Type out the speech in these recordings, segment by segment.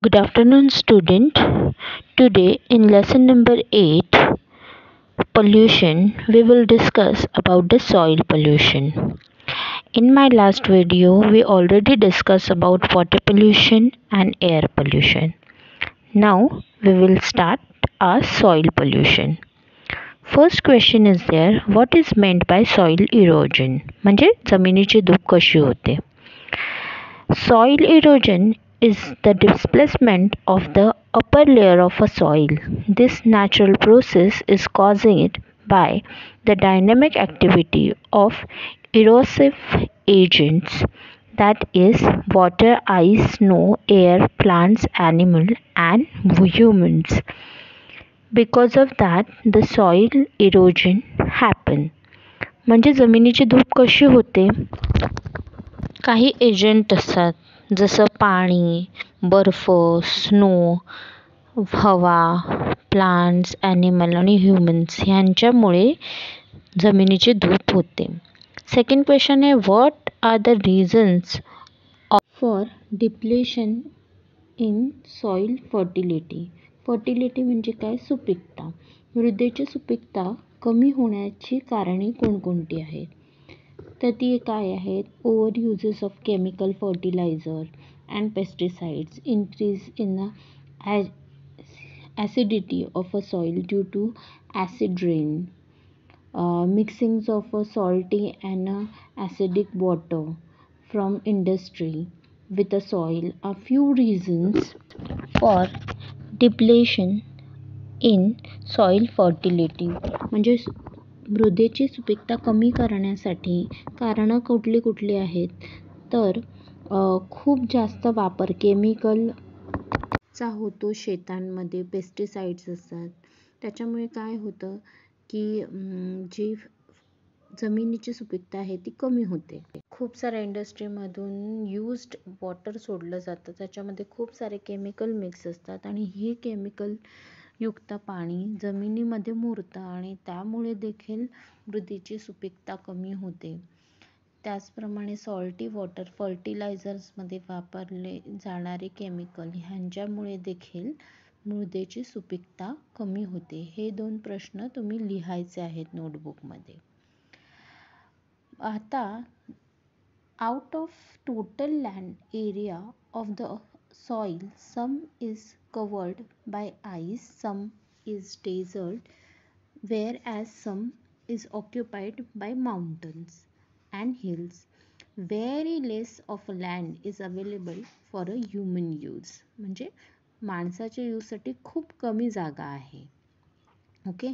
Good afternoon, student. Today in lesson number 8, pollution, we will discuss about the soil pollution. In my last video, we already discussed about water pollution and air pollution. Now, we will start our soil pollution. First question is there, what is meant by soil erosion? म्हणजे जमिनीची धूप कशी होते? Soil erosion is the displacement of the upper layer of a soil. This natural process is caused by the dynamic activity of erosive agents, that is water, ice, snow, air, plants, animals and humans. Because of that the soil erosion happen. म्हणजे जमिनीची धूप कशी होते? काही agent असतात जसं पाणी, बर्फ, स्नो, हवा, प्लांट्स, ॲनिमल आणि ह्युमन्स ह्यांच्यामुळे जमिनीची धूप होते. सेकंड क्वेश्चन आहे, what are the reasons for depletion in soil fertility? Fertility म्हणजे काय? सुपीकता. मृदेची सुपीकता कमी होण्याची कारणे कोणकोणती आहेत? तर ती काय आहेत? Over uses of chemical fertiliser and pesticides, increase in the acidity of a soil due to acid rain, mixings of a salty and acidic water from industry with the soil are few reasons for depletion in soil fertility. म्हणजे मृदेची सुपीकता कमी करण्यासाठी कारणं कुठली कुठली आहेत? तर खूप जास्त वापर केमिकलचा होतो शेतांमध्ये, पेस्टिसाइड्स असतात. त्याच्यामुळे काय होतं की जी जमिनीची सुपीकता आहे ती कमी होते. खूप साऱ्या इंडस्ट्रीमधून युज्ड वॉटर सोडलं जातं, त्याच्यामध्ये खूप सारे केमिकल मिक्स असतात आणि हे केमिकल युक्त पाणी जमिनीमध्ये मुरतं आणि त्यामुळे देखील मृदेची सुपीकता कमी होते. त्याचप्रमाणे सॉल्टी वॉटर, फर्टिलायझर्समध्ये वापरले जाणारे केमिकल ह्यांच्यामुळे देखील मृदेची सुपीकता कमी होते. हे 2 प्रश्न तुम्ही लिहायचे आहेत नोटबुकमध्ये. आता out of total land area of the soil, some is covered by ice, some is desert, whereas some is occupied by mountains and hills. Very less of land is available for a human use. म्हणजे माणसाच्या यूजसाठी खूप कमी जागा आहे. Okay.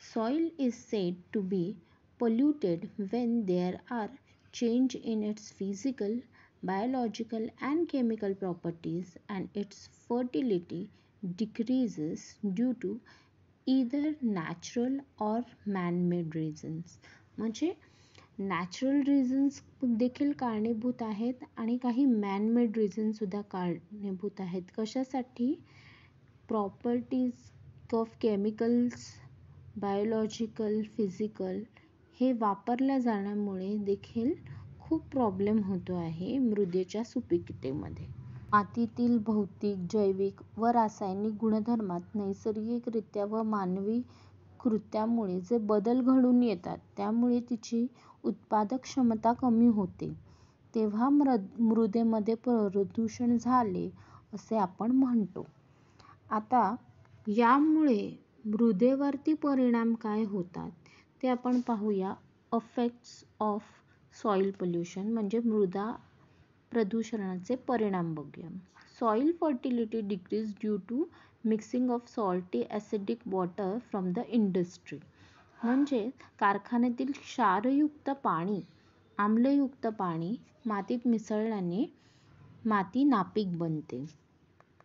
Soil is said to be polluted when there are change in its physical, biological and chemical properties and its fertility decreases due to either natural or man-made reasons. म्हणजे natural reasons देखील कारणीभूत आहेत आणि काही man-made reasons सुद्धा कारणीभूत आहेत. कशासाठी? Properties of chemicals, biological, physical हे वापरल्या जाण्यामुळे देखील खूप प्रॉब्लेम होतो आहे मृदेच्या सुपीकतेमध्ये. मातीतील भौतिक, जैविक व रासायनिक गुणधर्मात नैसर्गिकरित्या व मानवी कृत्यामुळे जे बदल घडून येतात त्यामुळे तिची उत्पादक क्षमता कमी होते, तेव्हा मृदेमध्ये प्रदूषण झाले असे आपण म्हणतो. आता यामुळे मृदेवरती परिणाम काय होतात ते आपण पाहूया. इफेक्ट्स ऑफ सॉइल पोल्युशन म्हणजे मृदा प्रदूषणाचे परिणाम बघूया. Soil fertility decrease due to mixing of salty acidic water from the industry. म्हणजे कारखान्यातील क्षारयुक्त पाणी, आम्लयुक्त पाणी मातीत मिसळल्याने माती नापीक बनते.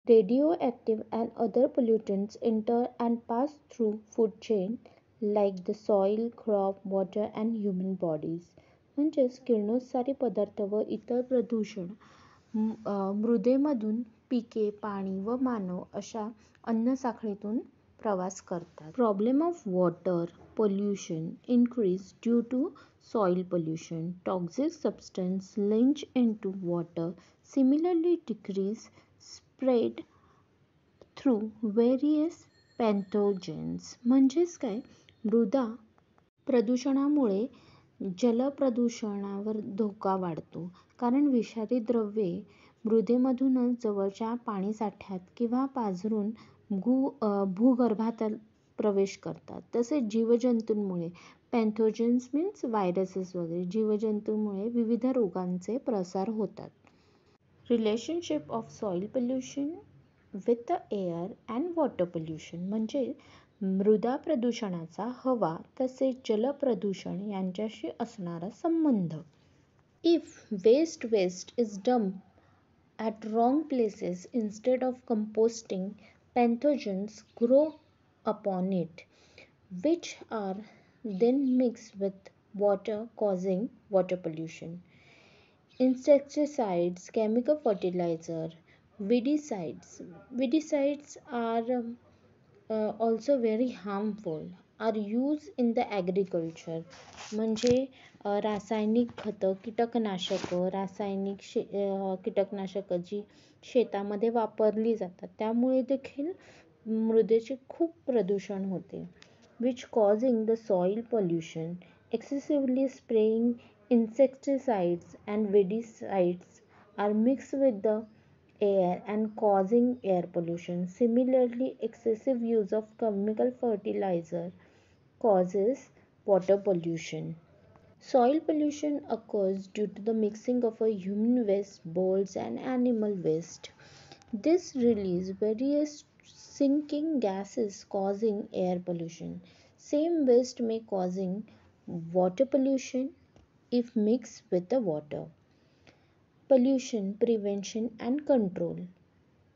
Radioactive and other pollutants enter and pass through food chain like the soil, crop, water and human bodies. म्हणजेच किरणोत्सारी पदार्थ व इतर प्रदूषण मृदेमधून पिके, पाणी व मानव अशा अन्नसाखळीतून प्रवास करतात. Problem of water pollution increase due to soil pollution. Toxic substance leach into water similarly decrease spread through various pathogens. म्हणजेच काय, मृदा प्रदूषणामुळे जलप्रदूषणावर धोका वाढतो, कारण विषारी द्रव्ये मृदेमधूनच जवळच्या पाणीसाठ्यात किंवा पाझरून भूगर्भात प्रवेश करतात. तसेच जीवजंतूंमुळे, पॅथोजेन्स मीन्स व्हायरसेस वगैरे, जीवजंतूंमुळे विविध रोगांचे प्रसार होतात. Relationship of soil pollution with the air and water pollution. म्हणजे मृदा प्रदूषणाचा हवा तसेच जलप्रदूषण यांच्याशी असणारा संबंध. If waste is dumped at wrong places instead of composting, pathogens grow upon it, which are then mixed with water, causing water pollution. Insecticides, chemical fertilizer, weedicides are also very harmful, are used in the agriculture. म्हणजे रासायनिक खतं, कीटकनाशकं जी शेतामध्ये वापरली जातात, त्यामुळे देखील मृदेचे खूप प्रदूषण होते. which causing the soil pollution. Excessively spraying insecticides and weedicides are mixed with the air and causing air pollution. Similarly, excessive use of chemical fertilizer causes water pollution. Soil pollution occurs due to the mixing of a human waste, birds and animal waste. This release various sinking gases causing air pollution. Same waste may causing water pollution if mixed with the water. Pollution prevention and control.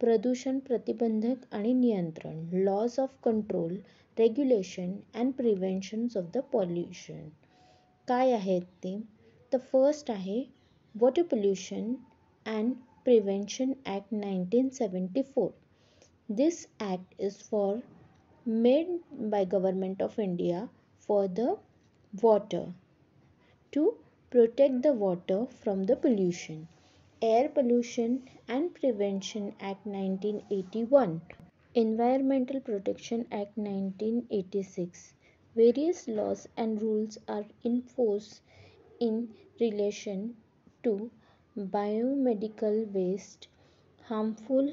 प्रदूषण प्रतिबंधक आणि नियंत्रण. Laws of control, regulation and preventions of the pollution. काय आहेत ते? तर first आहे water pollution and prevention act 1974. This act is formed by government of India for the water to protect the water from the pollution. Air Pollution and Prevention Act 1981. Environmental Protection Act 1986. Various laws and rules are in force in relation to biomedical waste, harmful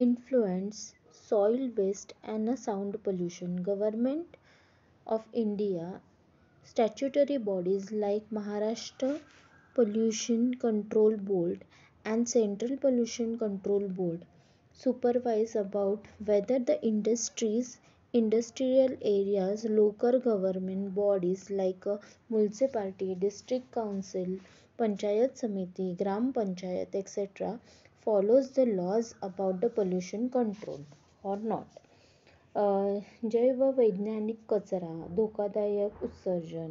influence, soil waste and sound pollution. Government of India statutory bodies like Maharashtra Pollution Control Board and Central Pollution Control Board supervise about whether the industrial areas, local government bodies like a municipality, district council, panchayat samiti, gram panchayat, etc. follows the laws about the pollution control or not. जैववैज्ञानिक कचरा, धोकादायक उत्सर्जन,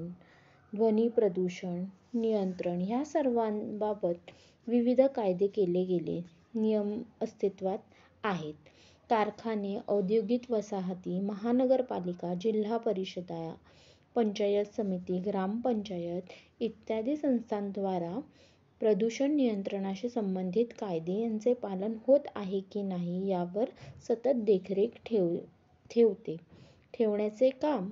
ध्वनी प्रदूषण नियंत्रण ह्या सर्वांबाबत विविध कायदे केले गेले, नियम अस्तित्वात आहेत. कारखाने, औद्योगिक वसाहती, महानगरपालिका, जिल्हा परिषदा, पंचायत समिती, ग्रामपंचायत इत्यादी संस्थांद्वारा प्रदूषण नियंत्रणाशी संबंधित कायदे यांचे पालन होत आहे की नाही यावर सतत देखरेख ठेवण्याचे काम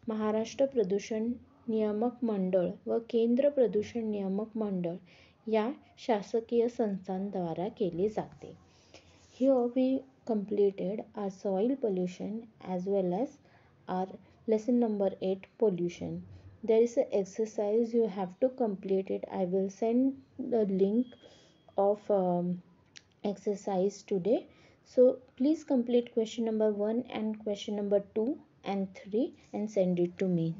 महाराष्ट्र प्रदूषण नियामक मंडळ व केंद्र प्रदूषण नियामक मंडळ या शासकीय संस्थांद्वारा केले जाते. Here we completed our soil pollution as well as our lesson number 8 pollution. There is an exercise you have to complete it. I will send the link of exercise today. So please complete question number 1 and question number 2 and 3 and send it to me.